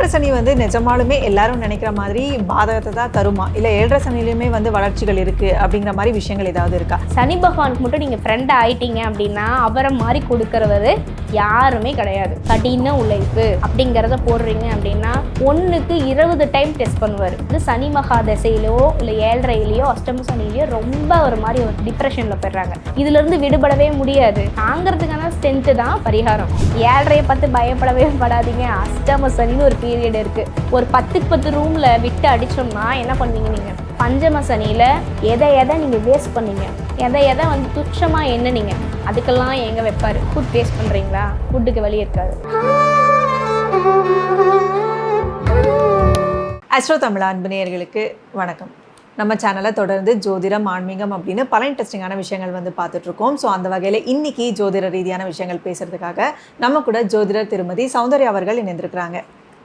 ஏழரை சனி வந்து நிஜமாலுமே எல்லாரும் நினைக்கிற மாதிரி பாதகத்தை தான் தருமா, இல்லை ஏழரை சனிலையுமே வந்து வளர்ச்சிகள் இருக்கு அப்படிங்கிற மாதிரி விஷயங்கள் ஏதாவது இருக்கா? சனி பகவானுக்கு மட்டும் நீங்கள் ஃப்ரெண்ட் ஆயிட்டீங்க அப்படின்னா அவரை மாதிரி கொடுக்கறவர் யாருமே கிடையாது. கடின உழைப்பு அப்படிங்கிறத போடுறீங்க அப்படின்னா 1க்கு 20 டைம் டெஸ்ட் பண்ணுவார். இது சனி மகா தசையிலோ இல்லை ஏழரையிலையோ அஷ்டம சனிலையோ ரொம்ப ஒரு மாதிரி ஒரு டிப்ரெஷனில் போயிடுறாங்க. இதுலேருந்து விடுபடவே முடியாது. தாங்கிறதுக்கான ஸ்ட்ரென்த்து தான் பரிகாரம். ஏழரையை பார்த்து பயப்படவே படாதீங்க. அஷ்டம சனின்னு ஒரு பீரியட் இருக்குது. ஒரு 10க்கு 10 ரூமில் விட்டு அடித்தோம்னா என்ன பண்ணுவீங்க நீங்கள்? பஞ்சம சனியில் எதை நீங்கள் வேஸ்ட் பண்ணீங்க, எதை வந்து துச்சமாக எண்ணுனீங்க, அதுக்கெல்லாம் எங்கே வைப்பார்? ஃபுட் வேஸ்ட் பண்ணுறீங்களா? ஃபுட்டுக்கு வழி இருக்காது. ஆஸ்ட்ரோ தமிழ் அன்பு நேயர்களுக்கு வணக்கம். நம்ம சேனலை தொடர்ந்து ஜோதிடம், ஆன்மீகம் அப்படின்னு பல இன்ட்ரெஸ்டிங்கான விஷயங்கள் வந்து பார்த்துட்ருக்கோம். ஸோ அந்த வகையில் இன்றைக்கி ஜோதிட ரீதியான விஷயங்கள் பேசுகிறதுக்காக நம்ம கூட ஜோதிடர் திருமதி சௌந்தர்யா அவர்கள் இணைந்திருக்கிறாங்க.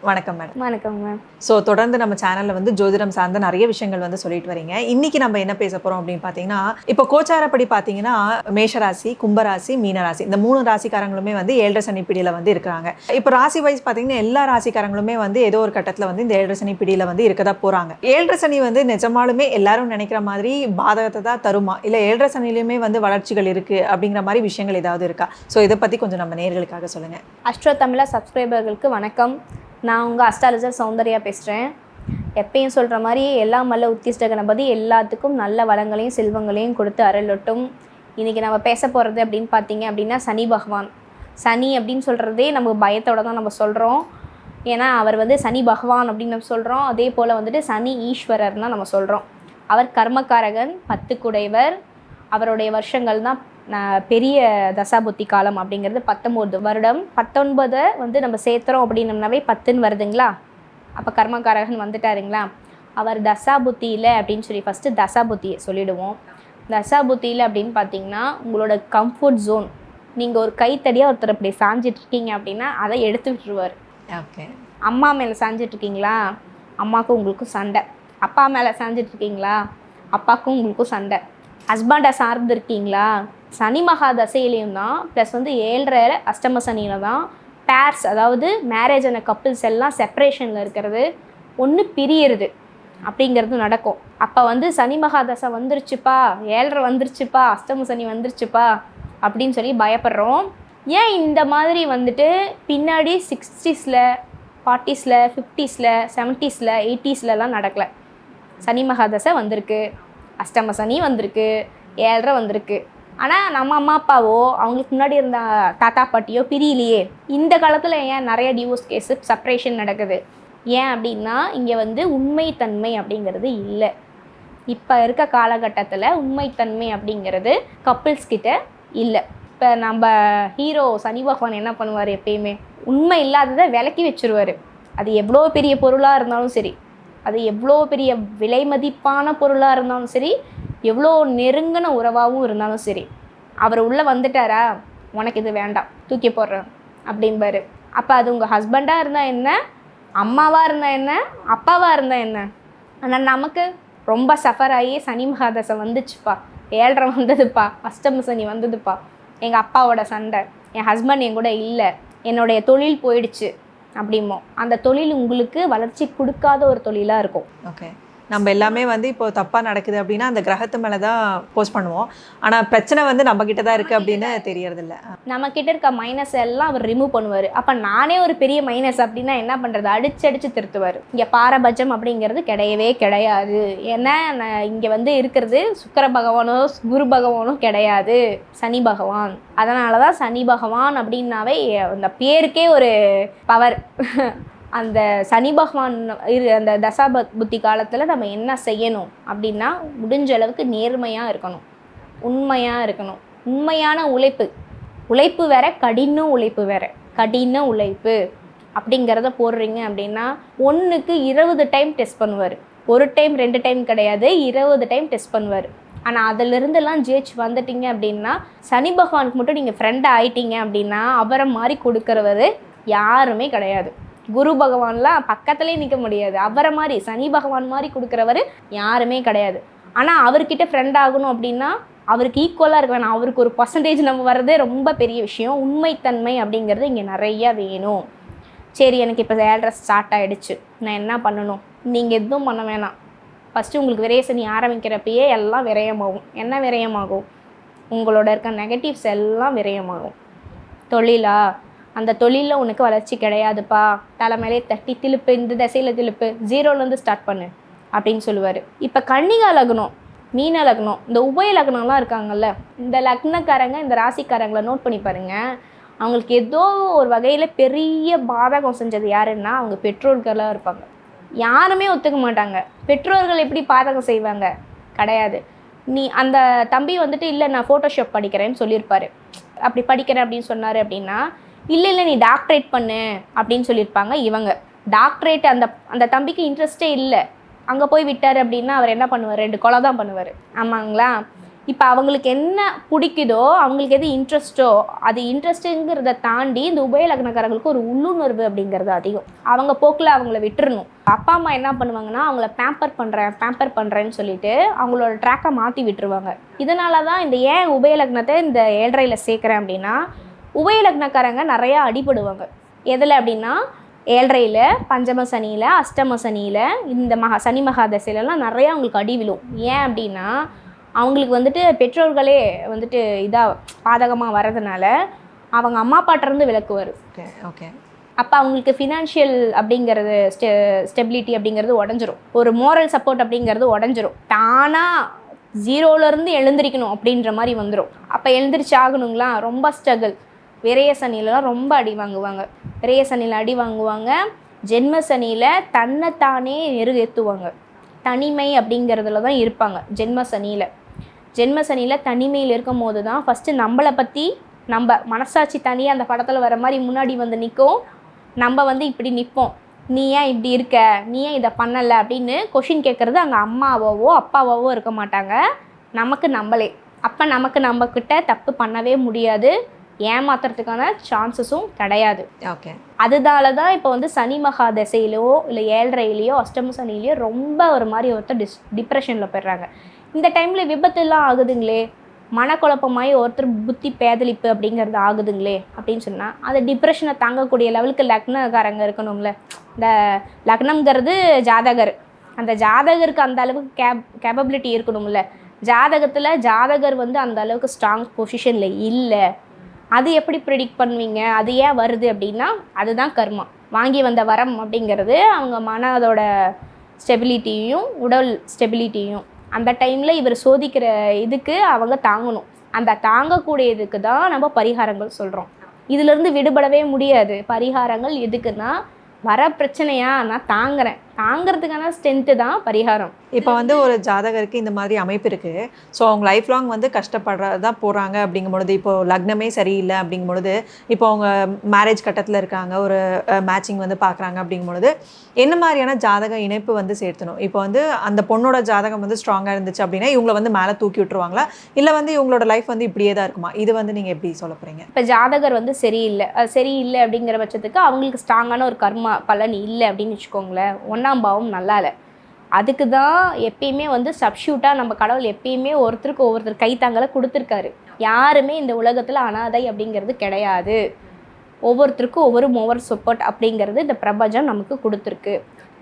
வணக்கம் மேடம். வணக்கம் மேம். ஸோ தொடர்ந்து நம்ம சேனலில் வந்து ஜோதிடம் சார்ந்த நிறைய விஷயங்கள் வந்து சொல்லிட்டு வரீங்க. இன்றைக்கி நம்ம என்ன பேச போகிறோம் அப்படின்னு பார்த்தீங்கன்னா, இப்போ கோச்சாரப்படி பார்த்தீங்கன்னா மேஷராசி, கும்பராசி, மீனராசி இந்த 3 ராசிக்காரங்களுமே வந்து ஏழரை சனி பிடியில் வந்து இருக்கிறாங்க. இப்போ ராசி வைஸ் பார்த்தீங்கன்னா எல்லா ராசிக்காரங்களுமே வந்து ஏதோ ஒரு கட்டத்தில் வந்து இந்த ஏழரை சனி பிடியில் வந்து இருக்கதா போகிறாங்க. ஏழரை சனி வந்து நிஜமாலுமே எல்லாரும் நினைக்கிற மாதிரி பாதகத்தை தான் தருமா, இல்லை ஏழரை சனிலையுமே வந்து வளர்ச்சிகள் இருக்குது அப்படிங்கிற மாதிரி விஷயங்கள் ஏதாவது இருக்கா? ஸோ இதை பற்றி கொஞ்சம் நம்ம நேயர்களுக்காக சொல்லுங்கள். அஸ்ட்ரோ தமிழா சப்ஸ்கிரைபர்களுக்கு வணக்கம். நான் உங்கள் அஸ்ட்ராலஜர் சௌந்தர்யா பேசுகிறேன். எப்பயும் சொல்கிற மாதிரி எல்லாம் வல்ல உத்திஷ்ட கணபதி எல்லாத்துக்கும் நல்ல வளங்களையும் செல்வங்களையும் கொடுத்து அருளட்டும். இன்றைக்கி நம்ம பேச போகிறது அப்படின்னு பார்த்தீங்க அப்படின்னா சனி பகவான். சனி அப்படின்னு சொல்கிறதே நம்ம பயத்தோடு தான் நம்ம சொல்கிறோம். ஏன்னா அவர் வந்து சனி பகவான் அப்படின்னு நம்ம சொல்கிறோம். அதே போல் வந்துட்டு சனி ஈஸ்வரர்னால் நம்ம சொல்கிறோம். அவர் கர்மக்காரகன், 10 குடைவர். அவருடைய வருஷங்கள் தான் பெரிய தசாபுத்தி காலம் அப்படிங்கிறது 19 வருடம். 19 வந்து நம்ம சேர்த்துறோம் அப்படின்னம்னாவே 10ன்னு வருதுங்களா? அப்போ கர்மகாரகன் வந்துட்டாருங்களா? அவர் தசாபுத்தியில் அப்படின்னு சொல்லி ஃபஸ்ட்டு தசாபுத்தியை சொல்லிவிடுவோம். தசாபுத்தியில் அப்படின்னு பார்த்தீங்கன்னா உங்களோட கம்ஃபர்ட் ஜோன், நீங்கள் ஒரு கைத்தடியாக ஒருத்தர் அப்படி சாஞ்சிட்ருக்கீங்க அப்படின்னா அதை எடுத்து விட்டுருவார். ஓகே. அம்மா மேலே சாஞ்சிட்ருக்கீங்களா? அம்மாவுக்கும் உங்களுக்கும் சண்டை. அப்பா மேலே சாஞ்சிட்ருக்கீங்களா? அப்பாவுக்கும் உங்களுக்கும் சண்டை. ஹஸ்பண்டை சார்ந்திருக்கீங்களா? சனி மகா தசையிலையும் தான், ப்ளஸ் வந்து 7.5 அஷ்டம சனியில் தான் பேர்ஸ், அதாவது மேரேஜ் ஆன கப்பிள்ஸ் எல்லாம் செப்பரேஷனில் இருக்கிறது, ஒன்று பிரியிறது அப்படிங்கிறது நடக்கும். அப்போ வந்து சனி மகா தசை வந்துருச்சுப்பா, 7.5 வந்துருச்சுப்பா, அஷ்டம சனி வந்துருச்சுப்பா அப்படின்னு சொல்லி பயப்படுறோம். ஏன் இந்த மாதிரி வந்துட்டு பின்னாடி 60ஸ்ல 40ஸ்ல 50ஸ்ல 70ஸ்ல 80ஸ்லலாம் நடக்கலை? சனி மகா தசை வந்திருக்கு, அஷ்டம சனி வந்திருக்கு, 7.5 வந்திருக்கு. ஆனால் நம்ம அம்மா அப்பாவோ அவங்களுக்கு முன்னாடி இருந்த தாத்தா பாட்டியோ பிரியலையே. இந்த காலத்தில் ஏன் நிறைய டிவோர்ஸ் கேஸு, செப்பரேஷன் நடக்குது? ஏன் அப்படின்னா இங்கே வந்து உண்மைத்தன்மை அப்படிங்கிறது இல்லை. இப்போ இருக்க காலகட்டத்தில் உண்மைத்தன்மை அப்படிங்கிறது கப்பிள்ஸ் கிட்ட இல்லை. இப்போ நம்ம ஹீரோ சனி பகவான் என்ன பண்ணுவார்? எப்பயுமே உண்மை இல்லாததை விலக்கி வச்சுருவார். அது எவ்வளோ பெரிய பொருளாக இருந்தாலும் சரி, அது எவ்வளோ பெரிய விலை மதிப்பான பொருளாக இருந்தாலும் சரி, எவ்வளோ நெருங்கின உறவாகவும் இருந்தாலும் சரி, அவர் உள்ளே வந்துட்டாரா, உனக்கு இது வேண்டாம், தூக்கி போடுறேன் அப்படிம்பாரு. அப்போ அது உங்கள் ஹஸ்பண்டாக இருந்தால் என்ன, அம்மாவாக இருந்தால் என்ன, அப்பாவாக இருந்தால் என்ன? ஆனால் நமக்கு ரொம்ப சஃபர் ஆகி சனி மகாதசை வந்துச்சுப்பா, 7.5 வந்ததுப்பா, அஷ்டம சனி வந்ததுப்பா, எங்கள் அப்பாவோட சண்டை, என் ஹஸ்பண்ட் என் கூட இல்லை, என்னுடைய தொழில் போயிடுச்சு அப்படிமோ. அந்த தொழில் உங்களுக்கு வளர்ச்சி கொடுக்காத ஒரு தொழிலாக இருக்கும். ஓகே. நம்ம எல்லாமே வந்து இப்போ தப்பாக நடக்குது அப்படின்னா அந்த கிரகத்து மேலே தான் போஸ்ட் பண்ணுவோம். ஆனால் பிரச்சனை வந்து நம்மக்கிட்ட தான் இருக்குது அப்படின்னு தெரியறதில்ல. நம்மக்கிட்ட இருக்க மைனஸ் எல்லாம் அவர் ரிமூவ் பண்ணுவார். அப்போ நானே ஒரு பெரிய மைனஸ் அப்படின்னா என்ன பண்ணுறது? அடிச்சு திருத்துவார். இங்கே பாரபட்சம் அப்படிங்கிறது கிடையவே கிடையாது. ஏன்னா இங்கே வந்து இருக்கிறது சுக்கிர பகவானோ குரு பகவானோ கிடையாது, சனி பகவான். அதனால தான் சனி பகவான் அப்படின்னாவே அந்த பேருக்கே ஒரு பவர். அந்த சனி பகவான் அந்த தசா புத்தி காலத்தில் நம்ம என்ன செய்யணும் அப்படின்னா, முடிஞ்ச அளவுக்கு நேர்மையாக இருக்கணும், உண்மையாக இருக்கணும். உண்மையான உழைப்பு வேற, கடின உழைப்பு வேற. கடின உழைப்பு அப்படிங்கிறத போடுறீங்க அப்படின்னா 1க்கு 20 டைம் டெஸ்ட் பண்ணுவார். 1 டைம் 2 டைம் கிடையாது, 20 டைம் டெஸ்ட் பண்ணுவார். ஆனால் அதிலிருந்தெல்லாம் ஜெயிச்சு வந்துட்டீங்க அப்படின்னா, சனி பகவானுக்கு மட்டும் நீங்கள் ஃப்ரெண்ட் ஆகிட்டீங்க அப்படின்னா அவரை மாதிரி கொடுக்குறவர் யாருமே கிடையாது. குரு பகவான்லாம் பக்கத்துலேயே நிற்க முடியாது. அவரை மாதிரி சனி பகவான் மாதிரி கொடுக்குறவர் யாருமே கிடையாது. ஆனால் அவர்கிட்ட ஃப்ரெண்ட் ஆகணும் அப்படின்னா அவருக்கு ஈக்குவலாக இருக்க வேணாம், அவருக்கு ஒரு பர்சன்டேஜ் நம்ம வர்றதே ரொம்ப பெரிய விஷயம். உண்மைத்தன்மை அப்படிங்கிறது இங்கே நிறையா வேணும். சரி எனக்கு இப்போ 7.5 ஸ்டார்ட் ஆகிடுச்சு, நான் என்ன பண்ணணும்? நீங்கள் எதுவும் பண்ண வேணாம். ஃபஸ்ட்டு உங்களுக்கு விரய சனி ஆரம்பிக்கிறப்பயே எல்லாம் விரயமாகும். என்ன விரயமாகும்? உங்களோட இருக்க நெகட்டிவ்ஸ் எல்லாம் விரயமாகும். தொழிலா, அந்த தொழிலில் உனக்கு வளர்ச்சி கிடையாதுப்பா, தலைமையிலே தட்டி திருப்பு, இந்த திசையில் திருப்பு, 0லேருந்து ஸ்டார்ட் பண்ணு அப்படின்னு சொல்லுவார். இப்போ கன்னிகா லக்னம், மீன லக்னம், இந்த உபய லக்னம்லாம் இருக்காங்கல்ல, இந்த லக்னக்காரங்க இந்த ராசிக்காரங்களை நோட் பண்ணி பாருங்கள். அவங்களுக்கு ஏதோ ஒரு வகையில் பெரிய பாதகம் செஞ்சது யாருன்னா அவங்க பெற்றோர்களாக இருப்பாங்க. யாருமே ஒத்துக்க மாட்டாங்க. பெற்றோர்கள் எப்படி பாதகம் செய்வாங்க? கிடையாது. நீ அந்த தம்பி வந்துட்டு இல்லை நான் ஃபோட்டோஷாப் படிக்கிறேன்னு சொல்லியிருப்பாரு. அப்படி படிக்கிறேன் அப்படின்னு சொன்னார் அப்படின்னா, இல்லை நீ டாக்டரேட் பண்ணு அப்படின்னு சொல்லியிருப்பாங்க. இவங்க டாக்டரேட் அந்த தம்பிக்கு இன்ட்ரெஸ்டே இல்லை, அங்கே போய் விட்டார் அப்படின்னா அவர் என்ன பண்ணுவார்? 2 கொலை தான் பண்ணுவார். ஆமாங்களா? இப்போ அவங்களுக்கு என்ன பிடிக்குதோ, அவங்களுக்கு எது இன்ட்ரெஸ்ட்டோ, அது இன்ட்ரெஸ்ட்டுங்கிறத தாண்டி இந்த உபய லக்னக்காரங்களுக்கு ஒரு உள்ளுணர்வு அப்படிங்கிறது அதிகம். அவங்க போக்கில் அவங்கள விட்டுறணும். அப்பா அம்மா என்ன பண்ணுவாங்கன்னா அவங்கள பேம்பர் பண்ணுறேன்னு சொல்லிட்டு அவங்களோட ட்ராக்கை மாற்றி விட்டுருவாங்க. இதனால தான் இந்த ஏன் உபய லக்னத்தை இந்த 7.5ல் சேர்க்குறேன் அப்படின்னா, உபய லக்னக்காரங்க நிறையா அடிபடுவாங்க. எதில் அப்படின்னா 7.5ல், பஞ்சம சனியில், அஷ்டம சனியில், இந்த சனி மகாதசையிலலாம் நிறையா அவங்களுக்கு அடி விழும். ஏன் அப்படின்னா அவங்களுக்கு வந்துட்டு பெற்றோர்களே வந்துட்டு இதாக பாதகமாக வர்றதுனால அவங்க அம்மா அப்பாட்டிருந்து விலக்குவார். ஓகே. அப்போ அவங்களுக்கு ஃபினான்ஷியல் அப்படிங்கிறது ஸ்டெபிலிட்டி அப்படிங்கிறது உடஞ்சிரும். ஒரு மோரல் சப்போர்ட் அப்படிங்கிறது உடஞ்சிரும். தானாக 0லேருந்து எழுந்திரிக்கணும் அப்படின்ற மாதிரி வந்துடும். அப்போ எழுந்திரிச்சு ஆகணுங்களா, ரொம்ப ஸ்ட்ரகிள். விரய சனியிலலாம் ரொம்ப அடி வாங்குவாங்க. விரய சனியில் அடி வாங்குவாங்க. ஜென்ம சனியில் தன்னைத்தானே ஏற்றுவாங்க. தனிமை அப்படிங்கிறதுல தான் இருப்பாங்க. ஜென்ம சனியில் தனிமையில் இருக்கும் போது தான் ஃபஸ்ட்டு நம்மளை பற்றி நம்ம மனசாட்சி தனியாக அந்த படத்தில் வர மாதிரி முன்னாடி வந்து நிற்கும். நம்ம வந்து இப்படி நிற்போம், நீ ஏன் இப்படி இருக்க, நீ ஏன் இதை பண்ணலை அப்படின்னு கொஷின் கேட்குறது அங்கே அம்மாவோவோ அப்பாவோவோ இருக்க மாட்டாங்க, நமக்கு நம்மளே. அப்போ நமக்கு நம்மக்கிட்ட தப்பு பண்ணவே முடியாது, ஏமாத்துறதுக்கான சான்சஸும் கிடையாது. ஓகே. அதனால தான் இப்போ வந்து சனி மகா தசையிலோ இல்லை 7.5லையோ அஷ்டம சனிலையோ ரொம்ப ஒரு மாதிரி ஒருத்தர் டிப்ரெஷனில் போயிடுறாங்க. இந்த டைமில் விபத்துலாம் ஆகுதுங்களே, மனக்குழப்பமாகி ஒருத்தர் புத்தி பேதலிப்பு அப்படிங்கிறது ஆகுதுங்களே அப்படின்னு சொன்னால், அது டிப்ரெஷனை தாங்கக்கூடிய லெவலுக்கு லக்னக்காரங்க இருக்கணும்ல. இந்த லக்னம்ங்கிறது ஜாதகர், அந்த ஜாதகருக்கு அந்த அளவுக்கு கேப்பபிலிட்டி இருக்கணும்ல. ஜாதகர் வந்து அந்த அளவுக்கு ஸ்ட்ராங் பொசிஷனில் இல்லை. அது எப்படி ப்ரிடிக்ட் பண்ணுவீங்க? அது ஏன் வருது அப்படின்னா அதுதான் கர்மா. வாங்கி வந்த வரம் அப்படிங்கிறது அவங்க மனதோட ஸ்டெபிலிட்டியும் உடல் ஸ்டெபிலிட்டியும் அந்த டைமில் இவர் சோதிக்கிற இதுக்கு அவங்க தாங்கணும். அந்த தாங்கக்கூடிய இதுக்கு தான் நம்ம பரிகாரங்கள் சொல்கிறோம். இதிலிருந்து விடுபடவே முடியாது. பரிகாரங்கள் எதுக்குன்னா, வர பிரச்சனையா நான் தாங்கிறதுக்கான ஸ்ட்ரென்த்து தான் பரிகாரம். இப்போ வந்து ஒரு ஜாதகருக்கு இந்த மாதிரி அமைப்பு இருக்குது. ஸோ அவங்க லைஃப் லாங் வந்து கஷ்டப்படுறதா போகிறாங்க அப்படிங்கும் பொழுது, இப்போது லக்னமே சரியில்லை அப்படிங்கும் பொழுது, இப்போ அவங்க மேரேஜ் கட்டத்தில் இருக்காங்க, ஒரு மேட்சிங் வந்து பார்க்குறாங்க அப்படிங்கும் பொழுது என்ன மாதிரியான ஜாதக இணைப்பு வந்து சேர்த்தணும்? இப்போ வந்து அந்த பொண்ணோட ஜாதகம் வந்து ஸ்ட்ராங்காக இருந்துச்சு அப்படின்னா இவங்களை வந்து மேலே தூக்கி விட்டுருவாங்களா, இல்லை வந்து இவங்களோட லைஃப் வந்து இப்படியே தான் இருக்குமா? இது வந்து நீங்கள் எப்படி சொல்ல போகிறீங்க? இப்போ ஜாதகர் வந்து சரியில்லை அப்படிங்கிற பட்சத்துக்கு அவங்களுக்கு ஸ்ட்ராங்கான ஒரு கர்மா பலன் இல்லை அப்படின்னு வச்சுக்கோங்களேன். 1ஆம் பாவம் நல்லா இல்லை. அதுக்கு தான் எப்பயுமே வந்து சப்ஸ்டியூட்டாக நம்ம கடவுள் எப்பயுமே ஒருத்தர் கைத்தாங்களை கொடுத்துருக்காரு. யாருமே இந்த உலகத்தில் அனாதை அப்படிங்கிறது கிடையாது. ஒவ்வொருத்தருக்கும் ஒவ்வொரு மோவர் சப்போர்ட் அப்படிங்கிறது இந்த பிரபஞ்சம் நமக்கு கொடுத்துருக்கு.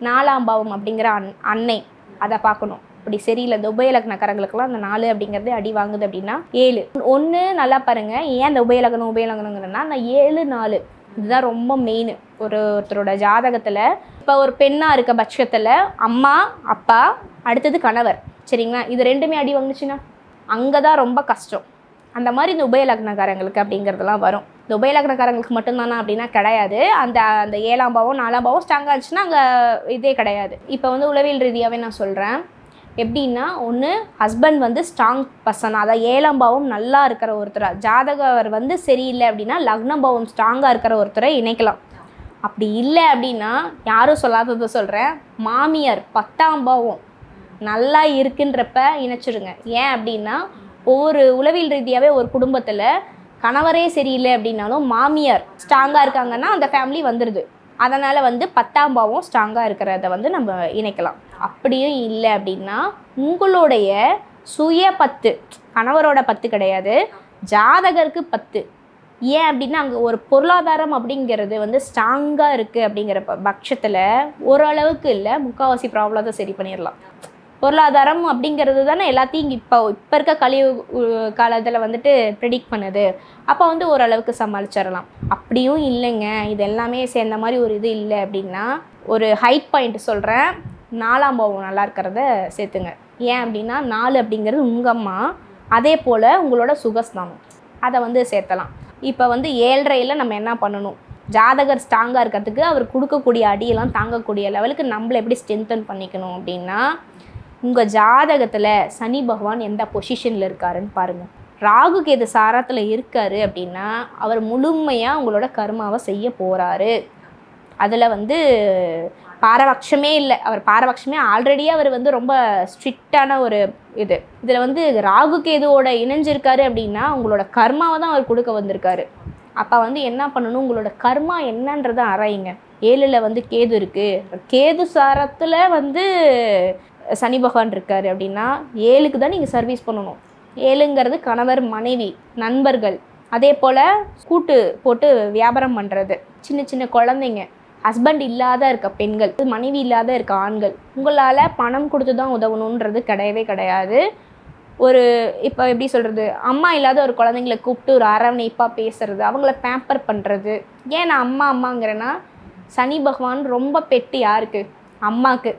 4ஆம் பாவம் அப்படிங்கிற அன்னை அதை பார்க்கணும். அப்படி சரியில்லை, இந்த உபயலக்னக்காரங்களுக்கெல்லாம் அந்த 4 அப்படிங்கிறது அடி வாங்குது அப்படின்னா 7 1 நல்லா பாருங்கள். ஏன் அந்த உபயலக்னங்கிறன்னா அந்த 7 4 இதுதான் ரொம்ப மெயின். ஒருத்தரோட ஜாதகத்தில் இப்போ ஒரு பெண்ணாக இருக்க பட்சத்தில் அம்மா அப்பா அடுத்தது கணவர், சரிங்களா, இது 2மே அடி வாங்குச்சுன்னா அங்கே தான் ரொம்ப கஷ்டம். அந்த மாதிரி இந்த உபயலக்னக்காரங்களுக்கு அப்படிங்கிறதுலாம் வரும். இந்த உபயலக்னக்காரங்களுக்கு மட்டும்தானா அப்படின்னா கிடையாது. அந்த 7ஆம் பாவம் 4ஆம் பாவம் ஸ்ட்ராங்காக இருந்துச்சுன்னா அங்கே இதே கிடையாது. இப்போ வந்து உளவியல் ரீதியாகவே நான் சொல்கிறேன். எப்படின்னா, ஒன்று ஹஸ்பண்ட் வந்து ஸ்ட்ராங் பர்சன், அதாவது 7ஆம் பாவம் நல்லா இருக்கிற ஒருத்தரை, ஜாதகர் வந்து சரியில்லை அப்படின்னா லக்னம் பாவம் ஸ்ட்ராங்காக இருக்கிற ஒருத்தரை இணைக்கலாம். அப்படி இல்லை அப்படின்னா யாரும் சொல்லாததை சொல்கிறேன், மாமியார் 10ஆம் பாவம் நல்லா இருக்குன்றப்ப இணைச்சிடுங்க. ஏன் அப்படின்னா ஒவ்வொரு உளவியல் ரீதியாகவே ஒரு குடும்பத்தில் கணவரே சரியில்லை அப்படின்னாலும் மாமியார் ஸ்ட்ராங்காக இருக்காங்கன்னா அந்த ஃபேமிலி வந்துடுது. அதனால் வந்து 10ஆம் பாவம் ஸ்ட்ராங்காக இருக்கிறத வந்து நம்ம இணைக்கலாம். அப்படியும் இல்லை அப்படின்னா உங்களுடைய சுய 10, கணவரோட 10 கிடையாது, ஜாதகருக்கு 10, ஏன் அப்படின்னா அங்கே ஒரு பொருளாதாரம் அப்படிங்கிறது வந்து ஸ்ட்ராங்காக இருக்குது அப்படிங்கிற பட்சத்தில் ஓரளவுக்கு இல்லை, முக்கால்வாசி ப்ராப்ளத்தை சரி பண்ணிடலாம். பொருளாதாரம் அப்படிங்கிறது தானே எல்லாத்தையும் இப்போ இருக்க காலத்தில் வந்துட்டு ப்ரெடிக்ட் பண்ணுது. அப்போ வந்து ஓரளவுக்கு சமாளிச்சிடலாம். அப்படியும் இல்லைங்க, இது எல்லாமே சேர்ந்த மாதிரி ஒரு இது இல்லை அப்படின்னா ஒரு ஹைட் பாயிண்ட் சொல்கிறேன், 4ஆம் பாவம் நல்லா இருக்கிறத சேர்த்துங்க. ஏன் அப்படின்னா 4 அப்படிங்கிறது உங்கள் அம்மா, அதே போல் உங்களோட சுகஸ்தானம், அதை வந்து சேர்த்தலாம். இப்போ வந்து 7.5ல் நம்ம என்ன பண்ணணும், ஜாதகர் ஸ்ட்ராங்காக இருக்கிறதுக்கு அவர் கொடுக்கக்கூடிய அடியெல்லாம் தாங்கக்கூடிய லெவலுக்கு நம்மளை எப்படி ஸ்ட்ரென்தன் பண்ணிக்கணும் அப்படின்னா, உங்கள் ஜாதகத்தில் சனி பகவான் எந்த பொசிஷனில் இருக்காருன்னு பாருங்கள். ராகு கேது சாரத்தில் இருக்கார் அப்படின்னா அவர் முழுமையாக உங்களோட கர்மாவை செய்ய போகிறாரு. அதில் வந்து பாரபட்சமே இல்லை. அவர் பாரபட்சமே ஆல்ரெடியே அவர் வந்து ரொம்ப ஸ்ட்ரிக்டான ஒரு இதில் வந்து ராகு கேதுவோட இணைஞ்சிருக்காரு அப்படின்னா உங்களோட கர்மாவை தான் அவர் கொடுக்க வந்திருக்காரு. அப்போ வந்து என்ன பண்ணணும், உங்களோட கர்மா என்னன்றதை ஆராயுங்க. 7ல் வந்து கேது இருக்குது, கேது சாரத்தில் வந்து சனி பகவான் இருக்கார் அப்படின்னா 7க்கு தான் நீங்கள் சர்வீஸ் பண்ணணும். 7ங்கிறது கணவர் மனைவி நண்பர்கள், அதே போல் கூட்டு போட்டு வியாபாரம் பண்ணுறது, சின்ன சின்ன குழந்தைங்க, ஹஸ்பண்ட் இல்லாத இருக்க பெண்கள், மனைவி இல்லாத இருக்க ஆண்கள், உங்களால் பணம் கொடுத்து தான் உதவணுன்றது கிடையவே கிடையாது. ஒரு இப்போ எப்படி சொல்கிறது, அம்மா இல்லாத ஒரு குழந்தைங்கள கூப்பிட்டு ஒரு அரவணைப்பாக பேசுறது, அவங்கள பேம்பர் பண்ணுறது. ஏன் நான் அம்மாங்கிறேன்னா சனி பகவான் ரொம்ப பெட்டு யாருக்கு, அம்மாவுக்கு.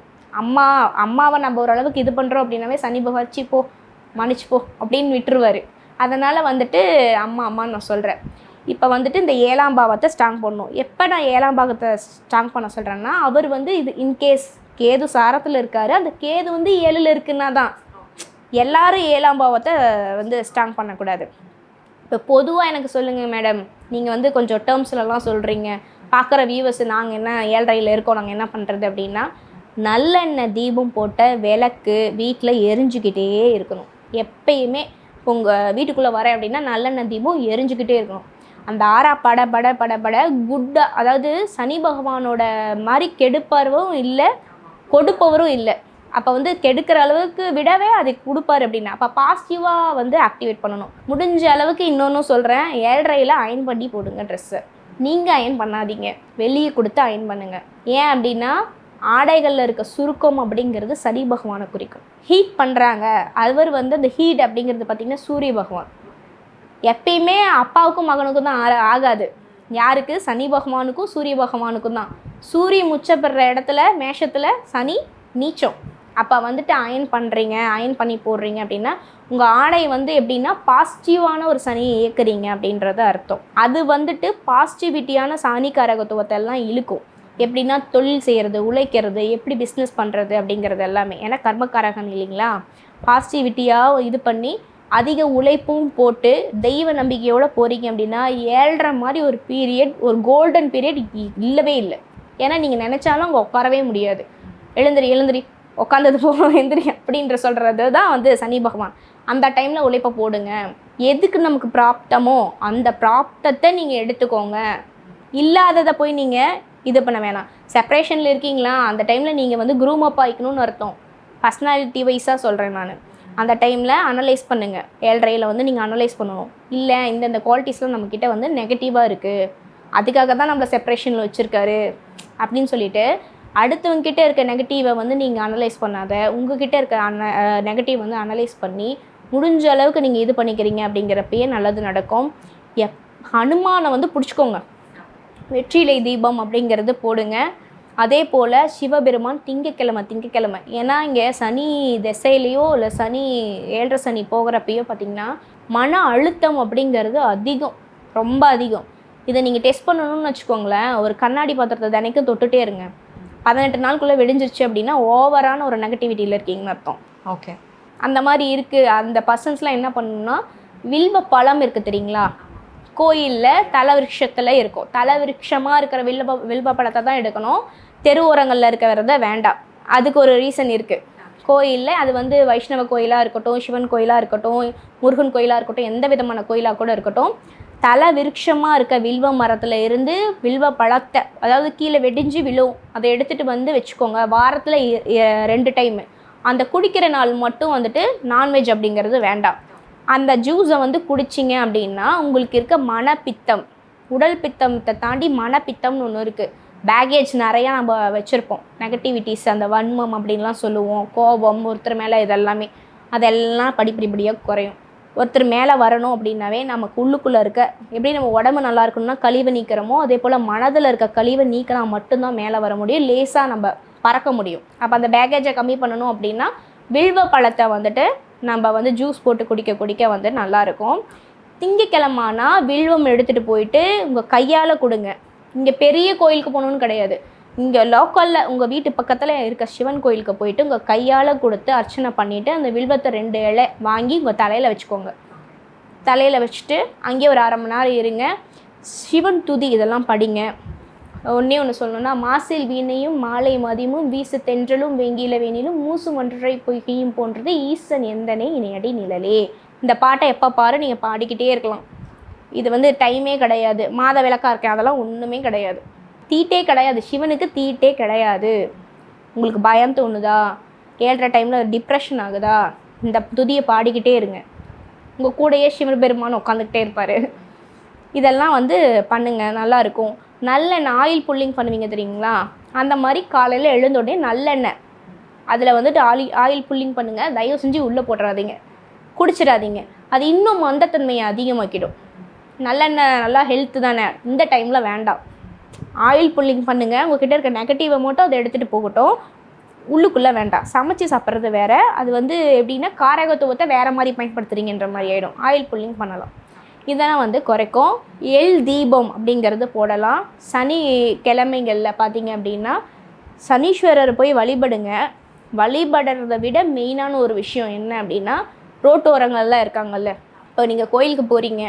அம்மாவை நம்ம ஓரளவுக்கு இது பண்ணுறோம் அப்படின்னாவே சனி பகவான் போ மன்னிச்சு போ அப்படின்னு விட்டுருவார். அதனால் வந்துட்டு அம்மான்னு நான் சொல்கிறேன். இப்போ வந்துட்டு இந்த 7ஆம் பாவத்தை ஸ்ட்ராங் பண்ணணும். எப்போ நான் 7ஆம் பாவத்தை ஸ்ட்ராங் பண்ண சொல்கிறேன்னா, அவர் வந்து இது இன்கேஸ் கேது சாரத்தில் இருக்கார், அந்த கேது வந்து 7ல் இருக்குன்னா தான். எல்லாரும் 7ஆம் பாவத்தை வந்து ஸ்ட்ராங் பண்ணக்கூடாது. இப்போ பொதுவாக எனக்கு சொல்லுங்கள் மேடம், நீங்கள் வந்து கொஞ்சம் டேர்ம்ஸ்லலாம் சொல்கிறீங்க, பார்க்குற வியூவர்ஸ் நாங்கள் என்ன 7.5ல் இருக்கோம், நாங்கள் என்ன பண்ணுறது அப்படின்னா, நல்லெண்ணெய் தீபம் போட்ட விளக்கு வீட்டில் எரிஞ்சுக்கிட்டே இருக்கணும். எப்பயுமே உங்கள் வீட்டுக்குள்ளே வரேன் அப்படின்னா நல்லெண்ணெய் தீபம் எரிஞ்சுக்கிட்டே இருக்கணும். அந்த ஆறா பட பட பட பட குட்டாக, அதாவது சனி பகவானோட மாதிரி கெடுப்பவரும் இல்லை கொடுப்பவரும் இல்லை. அப்போ வந்து கெடுக்கிற அளவுக்கு விடவே அதை கொடுப்பாரு அப்படின்னா அப்போ பாசிட்டிவாக வந்து ஆக்டிவேட் பண்ணணும். முடிஞ்ச அளவுக்கு இன்னொன்று சொல்கிறேன், 7.5ல் அயன் பண்ணி போடுங்க ட்ரெஸ்ஸை. நீங்கள் அயன் பண்ணாதீங்க, வெளியே கொடுத்து அயன் பண்ணுங்கள். ஏன் அப்படின்னா ஆடைகளில் இருக்க சுருக்கம் அப்படிங்கிறது சனி பகவானை குறிக்கும். ஹீட் பண்ணுறாங்க, அவர் வந்து அந்த ஹீட் அப்படிங்கிறது பார்த்திங்கன்னா சூரிய பகவான். எப்பயுமே அப்பாவுக்கும் மகனுக்கும் தான் ஆகாது. யாருக்கு, சனி பகவானுக்கும் சூரிய பகவானுக்கும் தான். சூரியன் உச்சப்படுற இடத்துல மேஷத்தில் சனி நீச்சம். அப்போ வந்துட்டு அயன் பண்ணுறீங்க, அயன் பண்ணி போடுறீங்க அப்படின்னா உங்கள் ஆடை வந்து எப்படின்னா பாசிட்டிவான ஒரு சனியை இயக்குறீங்க அப்படின்றது அர்த்தம். அது வந்துட்டு பாசிட்டிவிட்டியான சாணிக்காரகத்துவத்தை எல்லாம் இழுக்கும். எப்படின்னா தொழில் செய்கிறது, உழைக்கிறது, எப்படி பிஸ்னஸ் பண்ணுறது அப்படிங்கிறது எல்லாமே. ஏன்னா கர்மக்காரகன் இல்லைங்களா, பாசிட்டிவிட்டியாக இது பண்ணி அதிக உழைப்பும் போட்டு தெய்வ நம்பிக்கையோடு போகிறீங்க அப்படின்னா 7.5 மாதிரி ஒரு பீரியட், ஒரு கோல்டன் பீரியட் இல்லவே இல்லை. ஏன்னா நீங்கள் நினச்சாலும் அங்கே உட்காரவே முடியாது. எழுந்திரி உட்காந்தது போகும் எந்திரி அப்படின்ற சொல்கிறது தான் வந்து சனி பகவான். அந்த டைமில் உழைப்பை போடுங்க. எதுக்கு நமக்கு பிராப்தமோ அந்த பிராப்தத்தை நீங்கள் எடுத்துக்கோங்க. இல்லாததை போய் நீங்கள் இது பண்ண வேணாம். செப்பரேஷனில் இருக்கீங்களா, அந்த டைமில் நீங்கள் வந்து க்ரூம் அப் ஆகிக்கணும்னு அர்த்தம். பர்சனாலிட்டி வைஸாக சொல்கிறேன் நான். அந்த டைமில் அனலைஸ் பண்ணுங்கள். 7.5ல் வந்து நீங்கள் அனலைஸ் பண்ணணும். இல்லை இந்த குவாலிட்டிஸ்லாம் நம்மக்கிட்ட வந்து நெகட்டிவாக இருக்குது, அதுக்காக தான் நம்மளை செப்பரேஷனில் வச்சுருக்காரு அப்படின்னு சொல்லிட்டு அடுத்தவங்கக்கிட்ட இருக்க நெகட்டிவை வந்து நீங்கள் அனலைஸ் பண்ணாத, உங்ககிட்ட இருக்க நெகட்டிவ் வந்து அனலைஸ் பண்ணி முடிஞ்ச அளவுக்கு நீங்கள் இது பண்ணிக்கிறீங்க அப்படிங்கிறப்பயே நல்லது நடக்கும். ஹனுமானை வந்து பிடிச்சிக்கோங்க, வெற்றிலை தீபம் அப்படிங்கிறது போடுங்க. அதே போல் சிவபெருமான் திங்கக்கிழமை, ஏன்னா இங்கே சனி திசையிலையோ இல்லை சனி 7.5 சனி போகிறப்பையோ பார்த்திங்கன்னா மன அழுத்தம் அப்படிங்கிறது அதிகம், ரொம்ப அதிகம். இதை நீங்கள் டெஸ்ட் பண்ணணும்னு வச்சுக்கோங்களேன், ஒரு கண்ணாடி பாத்திரத்தை தினைக்கும் தொட்டுகிட்டே இருங்க. 18 நாளுக்குள்ளே வெடிஞ்சிருச்சு அப்படின்னா ஓவரான ஒரு நெகட்டிவிட்டியில் இருக்கீங்கன்னு அர்த்தம். ஓகே, அந்த மாதிரி இருக்குது. அந்த பர்சன்ஸ்லாம் என்ன பண்ணணும்னா, வில்வ பழம் இருக்குது தெரியுங்களா, கோயிலில் தலவிருஷத்தில் இருக்கும், தலவிருஷமாக இருக்கிற வில்வ பழத்தை தான் எடுக்கணும். தெரு ஓரங்களில் இருக்கிறத வேண்டாம். அதுக்கு ஒரு ரீசன் இருக்குது. கோயிலில் அது வந்து வைஷ்ணவ கோயிலாக இருக்கட்டும், சிவன் கோயிலாக இருக்கட்டும், முருகன் கோயிலாக இருக்கட்டும், எந்த விதமான கோயிலாக கூட இருக்கட்டும், தலை விருட்சமாக இருக்க வில்வ மரத்தில் இருந்து வில்வ பழத்தை, அதாவது கீழே வெடிஞ்சு விழும், அதை எடுத்துகிட்டு வந்து வச்சுக்கோங்க. வாரத்தில் 2 டைமு. அந்த குடிக்கிற நாள் மட்டும் வந்துட்டு நான்வெஜ் அப்படிங்கிறது வேண்டாம். அந்த ஜூஸை வந்து குடிச்சிங்க அப்படின்னா உங்களுக்கு இருக்க மனப்பித்தம், உடல் பித்தத்தை தாண்டி மனப்பித்தம்னு ஒன்று இருக்குது. பேகேஜ் நிறையா நம்ம வச்சுருப்போம், நெகட்டிவிட்டிஸ், அந்த வன்மம் அப்படின்லாம் சொல்லுவோம், கோபம், ஒருத்தர் மேலே, இதெல்லாமே அதெல்லாம் படிப்படியாக குறையும். ஒருத்தர் மேலே வரணும் அப்படின்னாவே நமக்கு உள்ளுக்குள்ளே இருக்க, எப்படி நம்ம உடம்பு நல்லா இருக்கணும்னா கழிவை நீக்கிறோமோ, அதே போல் மனதில் இருக்க கழிவை நீக்கினா மட்டும்தான் மேலே வர முடியும், லேசாக நம்ம பறக்க முடியும். அப்போ அந்த பேகேஜை கம்மி பண்ணணும் அப்படின்னா வில்வ பழத்தை வந்துட்டு நம்ம வந்து ஜூஸ் போட்டு குடிக்க வந்து நல்லாயிருக்கும். திங்கக்கிழமானா வில்வம் எடுத்துகிட்டு போயிட்டு உங்கள் கையால் கொடுங்க. இங்கே பெரிய கோயிலுக்கு போகணுன்னு கிடையாது, இங்கே லோக்கலில் உங்கள் வீட்டு பக்கத்தில் இருக்க சிவன் கோயிலுக்கு போயிட்டு உங்கள் கையால் கொடுத்து அர்ச்சனை பண்ணிவிட்டு அந்த வில்வத்தை 2 இலை வாங்கி உங்கள் தலையில் வச்சுக்கோங்க. தலையில் வச்சுட்டு அங்கேயே ஒரு 1/2 மணி நேரம் இருங்க. சிவன் துதி இதெல்லாம் படிங்க. ஒன்று சொல்லணும்னா, மாசில் வீணையும் மாலை மதியமும் வீசு தென்றலும் வெங்கில வேணிலும் மூசு ஒன்றை பொய்கையும் போன்றது ஈசன் எந்தனே இணையடி நிழலே. இந்த பாட்டை எப்போ பாரு நீங்கள் பாடிக்கிட்டே இருக்கலாம். இது வந்து டைமே கிடையாது, மாத விளக்கா இருக்கேன், அதெல்லாம் ஒன்றுமே கிடையாது. தீட்டே கிடையாது, சிவனுக்கு தீட்டே கிடையாது. உங்களுக்கு பயம் தோணுதா, 7:30 டைமில் டிப்ரெஷன் ஆகுதா, இந்த துதியை பாடிக்கிட்டே இருங்க. உங்கள் கூடையே சிவபெருமான் உட்காந்துக்கிட்டே இருப்பார். இதெல்லாம் வந்து பண்ணுங்கள், நல்லாயிருக்கும். நல்லெண்ணெய் ஆயில் புல்லிங் பண்ணுவீங்க தெரியுங்களா, அந்த மாதிரி காலையில் எழுந்தோடனே நல்லெண்ணெய் அதில் வந்துட்டு ஆயில் புல்லிங் பண்ணுங்கள். தயவு செஞ்சு உள்ளே போட்டுறாதீங்க, குடிச்சிடாதீங்க, அது இன்னும் மந்தத்தன்மையை அதிகமாக்கிடும். நல்லெண்ணெய் நல்லா ஹெல்த்து தானே, இந்த டைமில் வேண்டாம். ஆயில் புல்லிங் பண்ணுங்கள், உங்கள்கிட்ட இருக்க நெகட்டிவை மட்டும் அதை எடுத்துகிட்டு போகட்டும், உள்ளுக்குள்ளே வேண்டாம். சமைச்சு சாப்பிட்றது வேறு, அது வந்து எப்படின்னா காரகத்துவத்தை வேறு மாதிரி பயன்படுத்துகிறீங்கன்ற மாதிரி ஆகிடும். ஆயில் புல்லிங் பண்ணலாம், இதெல்லாம் வந்து குறைக்கும். எள் தீபம் அப்படிங்கிறது போடலாம். சனிக்கிழமைகளில் பார்த்தீங்க அப்படின்னா சனீஸ்வரரை போய் வழிபடுங்க. வழிபடுறதை விட மெயினான ஒரு விஷயம் என்ன அப்படின்னா, ரோட்டோரங்கள்லாம் இருக்காங்கல்ல, இப்போ நீங்கள் கோயிலுக்கு போகிறீங்க,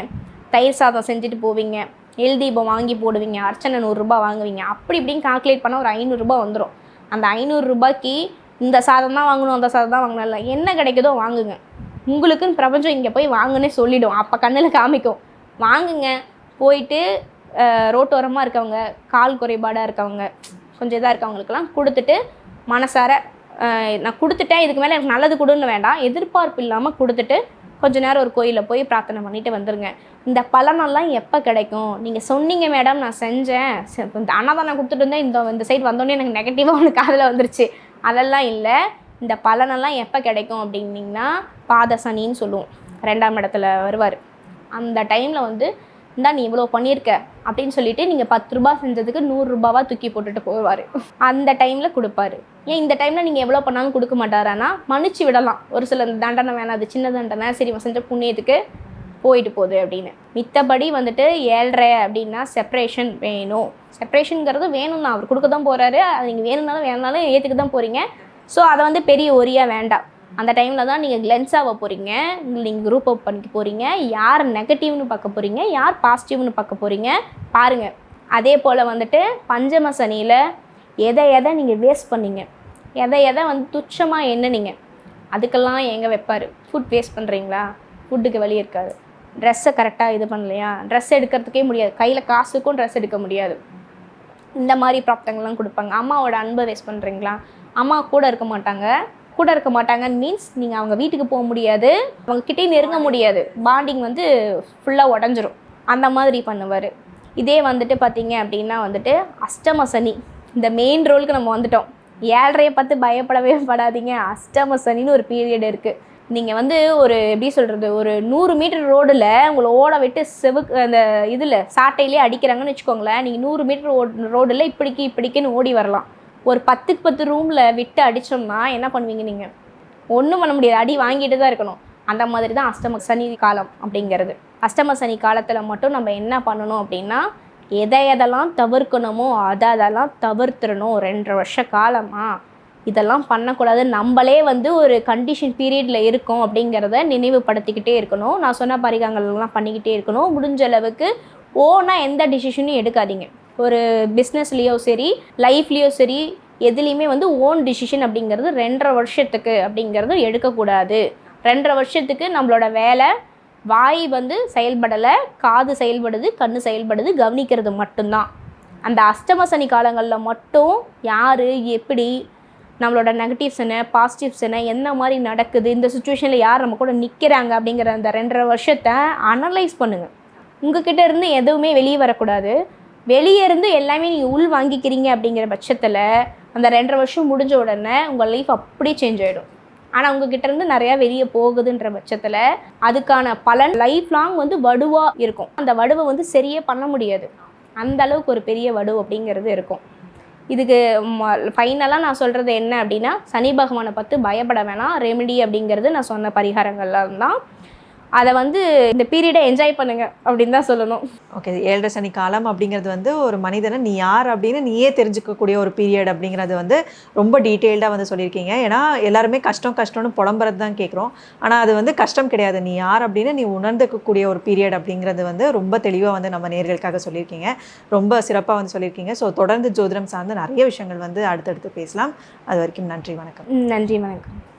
தயிர் சாதம் செஞ்சுட்டு போவீங்க, எள் தீபம் வாங்கி போடுவீங்க, அர்ச்சனை 100 ரூபா வாங்குவீங்க, அப்படி இப்படின்னு கால்குலேட் பண்ணால் ஒரு 500 ரூபா வந்துடும். அந்த 500 ரூபாய்க்கு இந்த சாதம் தான் வாங்கணும், அந்த சாதம் தான் வாங்கணும் இல்லை, என்ன கிடைக்குதோ வாங்குங்க. உங்களுக்குன்னு பிரபஞ்சம் இங்கே போய் வாங்குன்னே சொல்லிவிடும், அப்போ கண்ணில் காமிக்கும். வாங்குங்க. போயிட்டு ரோட்டோரமாக இருக்கவங்க, கால் குறைபாடாக இருக்கவங்க, கொஞ்சம் இதாக இருக்கவங்களுக்கெல்லாம் கொடுத்துட்டு மனசார நான் கொடுத்துட்டேன், இதுக்கு மேலே எனக்கு நல்லது கொடுன்னு வேண்டாம், எதிர்பார்ப்பு இல்லாமல் கொடுத்துட்டு கொஞ்ச நேரம் ஒரு கோயிலில் போய் பிரார்த்தனை பண்ணிவிட்டு வந்துடுங்க. இந்த பலனெல்லாம் எப்போ கிடைக்கும்? நீங்கள் சொன்னீங்க மேடம் நான் செஞ்சேன், இந்த அன்னதானம் கொடுத்துட்டு இருந்தேன், இந்த சைடு வந்தோடனே எனக்கு நெகட்டிவாக ஒன்று காதில் வந்துருச்சு, அதெல்லாம் இல்லை. இந்த பலனெல்லாம் எப்போ கிடைக்கும் அப்படின்னிங்கன்னா, பாத சனின்னு சொல்லுவோம், 2ஆம் இடத்துல வருவார். அந்த டைமில் வந்து இந்தா நீ இவ்வளோ பண்ணியிருக்க அப்படின்னு சொல்லிட்டு நீங்கள் 10 ரூபா செஞ்சதுக்கு 100 ரூபாவாக தூக்கி போட்டுட்டு போவார். அந்த டைமில் கொடுப்பாரு. ஏன் இந்த டைமில் நீங்கள் எவ்வளோ பண்ணாலும் கொடுக்க மாட்டாரானா, மன்னிச்சு விடலாம். ஒரு சில தண்டனை வேணாம், அது சின்ன தண்டனை, சரி செஞ்ச புண்ணியத்துக்கு போயிட்டு போகுது அப்படின்னு. மித்தபடி வந்துட்டு 7:30 அப்படின்னா செப்ரேஷன் வேணும். செப்ரேஷனுங்கிறது வேணும் தான், அவர் கொடுக்க தான் போகிறாரு, அது நீங்கள் வேணும்னாலும் ஏற்றுக்க தான் போகிறீங்க. ஸோ அதை வந்து பெரிய ஒரியாக வேண்டாம். அந்த டைமில் தான் நீங்கள் கிளென்ஸ் ஆக போகிறீங்க, நீங்கள் குரூப் அப் பண்ணிக்க போகிறீங்க, யார் நெகட்டிவ்னு பார்க்க போகிறீங்க, யார் பாசிட்டிவ்னு பார்க்க போகிறீங்க பாருங்கள். அதே போல் வந்துட்டு பஞ்சம சனியில் எதை நீங்கள் வேஸ்ட் பண்ணீங்க, எதை வந்து துச்சமாக எண்ணுனீங்க, அதுக்கெல்லாம் எங்கே வைப்பார். ஃபுட் வேஸ்ட் பண்ணுறீங்களா, ஃபுட்டுக்கு வழி இருக்காது. ட்ரெஸ்ஸை கரெக்டாக இது பண்ணலையா, ட்ரெஸ் எடுக்கிறதுக்கே முடியாது, கையில் காசுக்கும் ட்ரெஸ் எடுக்க முடியாது. இந்த மாதிரி ப்ராப்ளங்கள்லாம் கொடுப்பாங்க. அம்மாவோட அன்பை வேஸ்ட் பண்ணுறீங்களா, அம்மா கூட இருக்க மாட்டாங்கன்னு மீன்ஸ் நீங்கள் அவங்க வீட்டுக்கு போக முடியாது, அவங்கக்கிட்டே நெருங்க முடியாது, பாண்டிங் வந்து ஃபுல்லாக உடஞ்சிரும். அந்த மாதிரி பண்ணுவார். இதே வந்துட்டு பார்த்தீங்க அப்படின்னா வந்துட்டு அஷ்டம சனி, இந்த மெயின் ரோலுக்கு நம்ம வந்துட்டோம். 7:30 பார்த்து பயப்படவே படாதீங்க. அஷ்டம சனின்னு ஒரு பீரியட் இருக்குது. நீங்கள் வந்து ஒரு எப்படி சொல்கிறது, ஒரு 100 மீட்டர் ரோடில் உங்களை ஓட விட்டு அந்த இதில் சாட்டையிலே அடிக்கிறாங்கன்னு வச்சுக்கோங்களேன். நீங்கள் 100 மீட்டர் ரோடில் இப்படிக்குன்னு ஓடி வரலாம். ஒரு 10க்கு 10 ரூமில் விட்டு அடித்தோம்னா என்ன பண்ணுவீங்க? நீங்கள் ஒன்றும் பண்ண முடியாது, அடி வாங்கிட்டு தான் இருக்கணும். அந்த மாதிரி தான் அஷ்டம சனி காலம் அப்படிங்கிறது. அஷ்டம சனி காலத்தில் மட்டும் நம்ம என்ன பண்ணணும் அப்படின்னா, எதெல்லாம் தவிர்க்கணுமோ அதெல்லாம் தவிர்த்துடணும். 2.5 வருஷ காலமாக இதெல்லாம் பண்ணக்கூடாது. நம்மளே வந்து ஒரு கண்டிஷன் பீரியடில் இருக்கோம் அப்படிங்கிறத நினைவுபடுத்திக்கிட்டே இருக்கணும். நான் சொன்ன பரிகாரங்கள்லாம் பண்ணிக்கிட்டே இருக்கணும். முடிஞ்ச அளவுக்கு ஓனாக எந்த டிசிஷனும் எடுக்காதீங்க. ஒரு பிஸ்னஸ்லேயோ சரி, லைஃப்லேயோ சரி, எதுலேயுமே வந்து ஓன் டிசிஷன் அப்படிங்கிறது 2.5 வருஷத்துக்கு அப்படிங்கிறது எடுக்கக்கூடாது. 2.5 வருஷத்துக்கு நம்மளோட வேலை, வாய் வந்து செயல்படலை, காது செயல்படுது, கண் செயல்படுது, கவனிக்கிறது மட்டும்தான். அந்த அஷ்டம சனி காலங்களில் மட்டும் யார் எப்படி நம்மளோட நெகட்டிவ்ஸ் என்ன பாசிட்டிவ்ஸ் என்ன என்ன மாதிரி நடக்குது, இந்த சுச்சுவேஷனில் யார் நம்ம கூட நிற்கிறாங்க அப்படிங்கிற அந்த 2.5 வருஷத்தை அனலைஸ் பண்ணுங்கள். உங்ககிட்ட இருந்து எதுவுமே வெளியே வரக்கூடாது. வெளியே இருந்து எல்லாமே நீங்கள் உள் வாங்கிக்கிறீங்க அப்படிங்கிற பட்சத்தில் அந்த 2.5 வருஷம் முடிஞ்ச உடனே உங்கள் லைஃப் அப்படியே சேஞ்ச் ஆகிடும். ஆனால் உங்ககிட்ட இருந்து நிறையா வெளியே போகுதுன்ற பட்சத்தில் அதுக்கான பலன் லைஃப் லாங் வந்து வடுவாக இருக்கும். அந்த வடுவை வந்து சரியே பண்ண முடியாது, அந்த அளவுக்கு ஒரு பெரிய வடு அப்படிங்கிறது இருக்கும். இதுக்கு ஃபைனலாக நான் சொல்கிறது என்ன அப்படின்னா, சனி பகவானை பார்த்து பயப்பட வேணாம். ரெமெடி அப்படிங்கிறது நான் சொன்ன பரிகாரங்கள்லாம் தான். அதை வந்து இந்த பீரியடை என்ஜாய் பண்ணுங்க அப்படின்னு தான் சொல்லணும். ஓகே, 7.5 சனி காலம் அப்படிங்கிறது வந்து ஒரு மனிதனை நீ யார் அப்படின்னு நீயே தெரிஞ்சுக்கக்கூடிய ஒரு பீரியட் அப்படிங்கிறது வந்து ரொம்ப டீட்டெயில்டாக வந்து சொல்லியிருக்கீங்க. ஏன்னா எல்லாருமே கஷ்டம்னு புலம்புறது தான் கேட்குறோம். ஆனால் அது வந்து கஷ்டம் கிடையாது, நீ யார் அப்படின்னு நீ உணர்ந்துக்கக்கூடிய ஒரு பீரியட் அப்படிங்கிறது வந்து ரொம்ப தெளிவாக வந்து நம்ம நேயர்களுக்காக சொல்லியிருக்கீங்க. ரொம்ப சிறப்பாக வந்து சொல்லியிருக்கீங்க. ஸோ தொடர்ந்து ஜோதிடம் சார்ந்து நிறைய விஷயங்கள் வந்து அடுத்தடுத்து பேசலாம். அது வரைக்கும் நன்றி, வணக்கம். நன்றி, வணக்கம்.